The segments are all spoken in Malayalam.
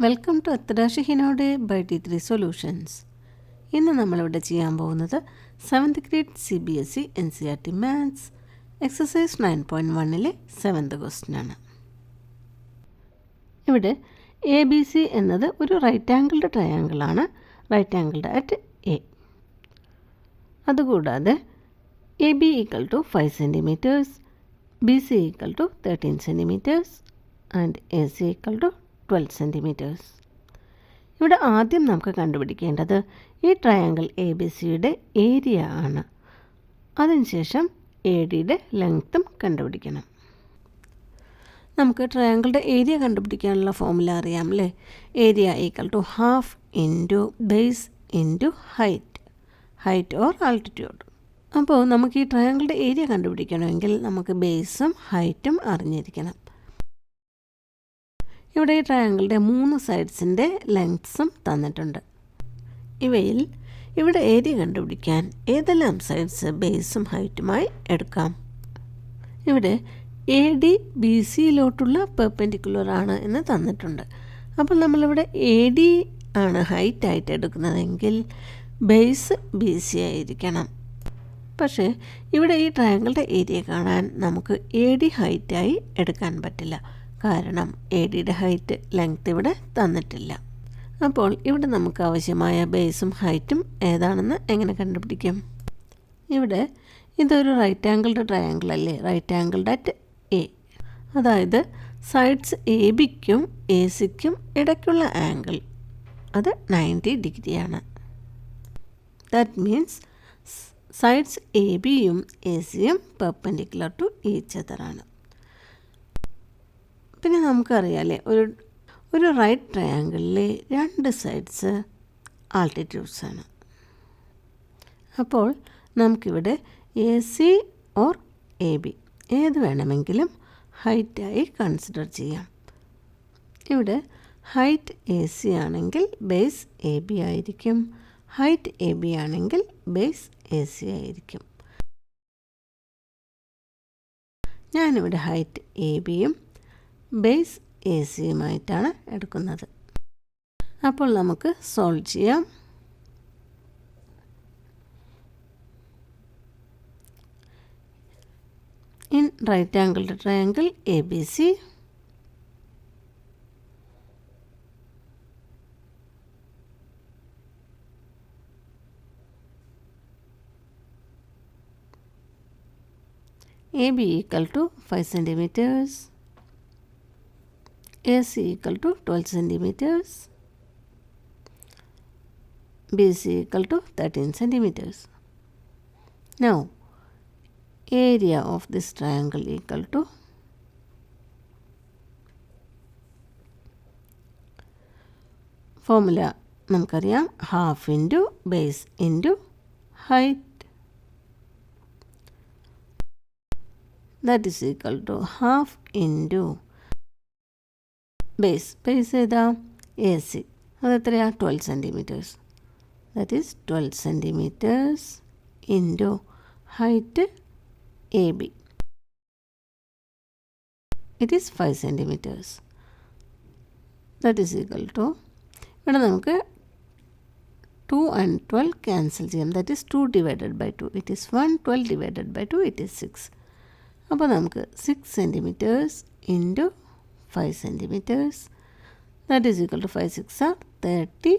വെൽക്കം ടു അത്തരാശി ഹിനോടെ ബൈ T3 സൊല്യൂഷൻസ്. ഇന്ന് നമ്മളിവിടെ ചെയ്യാൻ പോകുന്നത് 7th grade CBSE NCERT maths exercise 9.1ലെ 7th ക്വസ്റ്റ്യനാണ്. ഇവിടെ ABC എന്നത് ഒരു റൈറ്റ് ആംഗിൾഡ് ട്രയാങ്കിളാണ്, റൈറ്റ് ആംഗിൾഡ് അറ്റ് A. അതുകൂടാതെ AB = 5 cm, BC = 13 cm and AC = 12 cm. ഇവിടെ ആദ്യം നമുക്ക് കണ്ടുപിടിക്കേണ്ടത് ഈ ട്രയാങ്കിൾ ABC-യുടെ ഏരിയ ആണ്. അതിനുശേഷം AD-യുടെ ലെങ്ത്തും കണ്ടുപിടിക്കണം. നമുക്ക് ട്രയാങ്കിളുടെ ഏരിയ കണ്ടുപിടിക്കാനുള്ള ഫോർമുല അറിയാം അല്ലേ? Area = half into base into height or altitude. അപ്പോൾ നമുക്ക് ഈ ട്രയാങ്കിളുടെ ഏരിയ കണ്ടുപിടിക്കണമെങ്കിൽ നമുക്ക് ബേസും ഹൈറ്റും അറിഞ്ഞിരിക്കണം. ഇവിടെ ഈ ട്രയാങ്കിളുടെ 3 സൈഡ്സിൻ്റെ ലെങ്ത്സും തന്നിട്ടുണ്ട്. ഇവയിൽ ഇവിടെ ഏരിയ കണ്ടുപിടിക്കാൻ ഏതെല്ലാം സൈഡ്സ് ബേസും ഹൈറ്റുമായി എടുക്കാം? ഇവിടെ AD BC-യിലോട്ടുള്ള പെർപെൻഡിക്കുലർ ആണ് എന്ന് തന്നിട്ടുണ്ട്. അപ്പോൾ നമ്മളിവിടെ AD ആണ് ഹൈറ്റായിട്ട് എടുക്കുന്നതെങ്കിൽ ബേസ് BC ആയിരിക്കണം. പക്ഷേ ഇവിടെ ഈ ട്രയാങ്കിളുടെ ഏരിയ കാണാൻ നമുക്ക് AD ഹൈറ്റായി എടുക്കാൻ പറ്റില്ല. കാരണം AD-യുടെ ഹൈറ്റ് ലെങ്ത് ഇവിടെ തന്നിട്ടില്ല. അപ്പോൾ ഇവിടെ നമുക്ക് ആവശ്യമായ ബേസും ഹൈറ്റും ഏതാണെന്ന് എങ്ങനെ കണ്ടുപിടിക്കും? ഇവിടെ ഇതൊരു റൈറ്റ് ആംഗിൾഡ് ട്രയാങ്കിൾ അല്ലേ, റൈറ്റ് ആംഗിൾഡ് അറ്റ് A. അതായത് സൈഡ്സ് ABക്കും AC-ക്കും ഇടയ്ക്കുള്ള ആംഗിൾ അത് 90 ഡിഗ്രിയാണ്. ദാറ്റ് മീൻസ് സൈഡ്സ് ABയും AC-യും പെർപെൻഡിക്കുലർ ടു ഈച്ച് അതറാണ്. പിന്നെ നമുക്കറിയാമല്ലേ, ഒരു റൈറ്റ് ട്രയാങ്കിളിലെ 2 സൈഡ്സ് ആൾട്ടിറ്റ്യൂഡ്സാണ്. അപ്പോൾ നമുക്കിവിടെ AC ഓർ AB ഏത് വേണമെങ്കിലും ഹൈറ്റായി കൺസിഡർ ചെയ്യാം. ഇവിടെ ഹൈറ്റ് AC ആണെങ്കിൽ ബേസ് AB ആയിരിക്കും, ഹൈറ്റ് AB ആണെങ്കിൽ ബേസ് AC ആയിരിക്കും. ഞാനിവിടെ ഹൈറ്റ് ABയും ബേസ് AC-യുമായിട്ടാണ് എടുക്കുന്നത്. അപ്പോൾ നമുക്ക് സോൾവ് ചെയ്യാം. In right angled triangle ABC, AB = 5 cm, AC = 12 cm, BC = 13 cm. Now, area of this triangle = formula നമുക്കറിയാം, half into base into height. That is equal to half into base ഏതാ? AC. അതെത്രയാ? 12 cm. That is 12 cm into height AB. It is 5 cm. That is equal to, ഇവിടെ നമുക്ക് 2 and 12 ക്യാൻസൽ ചെയ്യാം. That is 2 divided by 2. It is 1. 12 divided by 2 it is 6. അപ്പോൾ നമുക്ക് 6 cm into 5 cm. That is equal to 5 6 are 30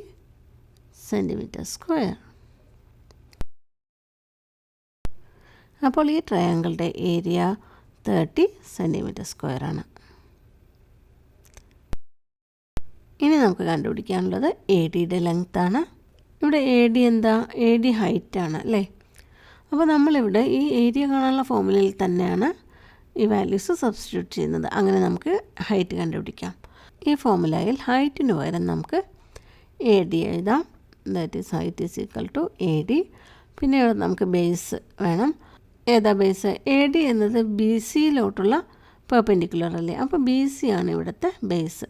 centimeter square. അപ്പോൾ ഈ ട്രയാങ്കിളുടെ ഏരിയ 30 centimeter square ആണ്. ഇനി നമുക്ക് കണ്ടുപിടിക്കാനുള്ളത് AD-യുടെ ലെങ്ത് ആണ്. ഇവിടെ AD എന്താ? AD ഹൈറ്റ് ആണ് അല്ലേ? അപ്പോൾ നമ്മളിവിടെ ഈ ഏരിയ കാണാനുള്ള ഫോർമുലയിൽ തന്നെയാണ് ഈ വാല്യൂസ് സബ്സ്റ്റിറ്റ്യൂട്ട് ചെയ്യുന്നത്. അങ്ങനെ നമുക്ക് ഹൈറ്റ് കണ്ടുപിടിക്കാം. ഈ ഫോർമുലയിൽ ഹൈറ്റിന് പകരം നമുക്ക് AD എഴുതാം. That is height is equal to AD. പിന്നെ നമുക്ക് ബേസ് വേണം. ഏതാ ബേസ്? AD എന്നത് BC-യിലോട്ടുള്ള പെർപെൻഡിക്കുലർ അല്ലേ? അപ്പോൾ BC ആണ് ഇവിടുത്തെ base.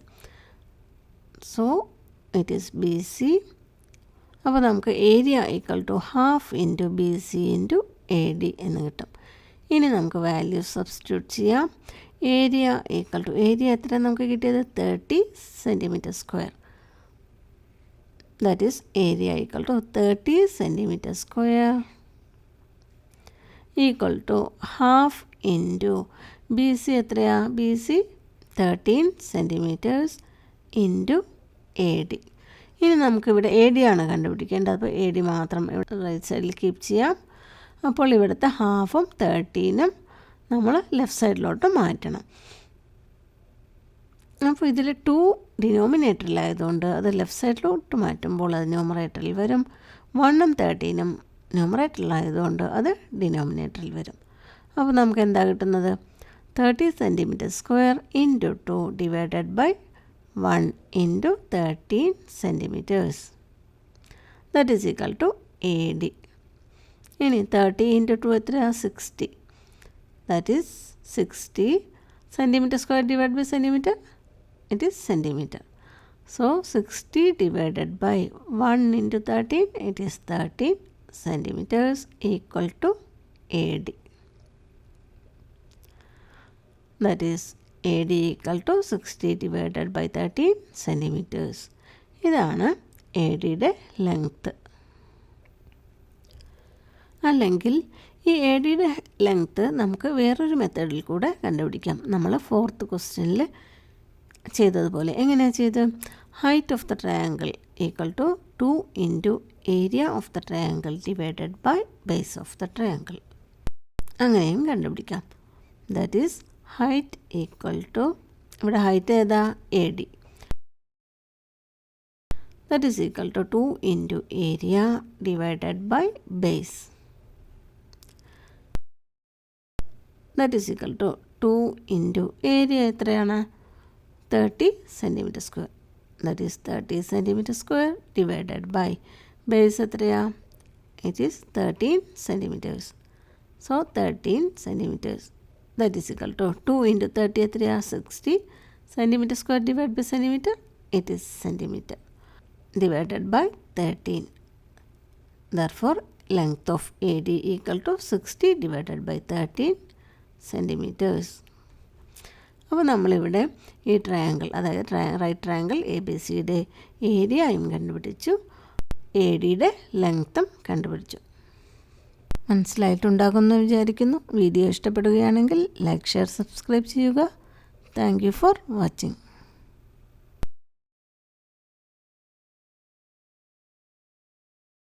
So it is BC. അപ്പോൾ നമുക്ക് area = half into BC into AD എന്ന് കിട്ടും. ഇനി നമുക്ക് വാല്യൂ സബ്സ്റ്റിറ്റ്യൂട്ട് ചെയ്യാം. ഏരിയ ഈക്വൽ ടു ഏരിയ എത്ര നമുക്ക് കിട്ടിയത് 30 centimetre square. That is area equal to 30 centimetre square equal to half into B C എത്രയാ? B C 13 centimetres into A D. ഇനി നമുക്കിവിടെ എ ഡി ആണ് കണ്ടുപിടിക്കേണ്ടത്. അപ്പോൾ എ ഡി മാത്രം ഇവിടെ റൈറ്റ് സൈഡിൽ കീപ്പ് ചെയ്യാം. അപ്പോൾ ഇവിടുത്തെ ഹാഫും 13ഉം നമ്മൾ ലെഫ്റ്റ് സൈഡിലോട്ട് മാറ്റണം. അപ്പോൾ ഇതിൽ 2 ഡിനോമിനേറ്ററിലായതുകൊണ്ട് അത് ലെഫ്റ്റ് സൈഡിലോട്ട് മാറ്റുമ്പോൾ അത് ന്യൂമറേറ്ററിൽ വരും. 1ഉം 13ഉം ന്യൂമറേറ്ററിലായതുകൊണ്ട് അത് ഡിനോമിനേറ്ററിൽ വരും. അപ്പോൾ നമുക്ക് എന്താ കിട്ടുന്നത്? 30 centimetre square into 2 divided by 1 into 13 centimetres. That is equal to A D. ഇനി 30 ഇൻറ്റു 2 എത്രയാണ്? 60. That is 60 centimetre square divide by centimetre. It is centimetre. So 60 divided by 1 into 13 it is 13 centimetres equal to A D. That is AD equal to 60 divided by 13 centimeters. ഇതാണ് ADയുടെ ലെങ്ത്ത്. അല്ലെങ്കിൽ ഈ ADയുടെ ലെങ്ത്ത് നമുക്ക് വേറൊരു മെത്തേഡിൽ കൂടെ കണ്ടുപിടിക്കാം. നമ്മൾ 4th ക്വസ്റ്റ്യനിൽ ചെയ്തതുപോലെ. എങ്ങനെയാണ് ചെയ്തത്? Height of the triangle equal to 2 into area of the triangle divided by base of the triangle. അങ്ങനെയും കണ്ടുപിടിക്കാം. That is height equal to, ഇവിടെ ഹൈറ്റ് ഏതാ? A D. That is equal to 2 into area divided by base. That is equal to 2 into area എത്രയാണ്? 30 centimetre square. That is 30 centimetre square divided by base എത്രയാ? It is 13 centimetres. So 13 centimetres. That is equal to 2 into 30 എത്രയാ? 60 centimetre square divide by centimetre. It is centimetre divided by 13. Therefore length of AD equal to 60 divided by 13 centimetres. അപ്പോൾ നമ്മളിവിടെ ഈ ട്രയാങ്കിൾ, അതായത് റൈറ്റ് ട്രയാങ്കിൾ എ ബി സിയുടെ ഏരിയയും കണ്ടുപിടിച്ചു, എ ഡിയുടെ ലെങ്ത്തും കണ്ടുപിടിച്ചു. മനസ്സിലായിട്ടുണ്ടാകുമെന്ന് വിചാരിക്കുന്നു. വീഡിയോ ഇഷ്ടപ്പെടുകയാണെങ്കിൽ ലൈക്ക്, ഷെയർ, സബ്സ്ക്രൈബ് ചെയ്യുക. Thank you for watching.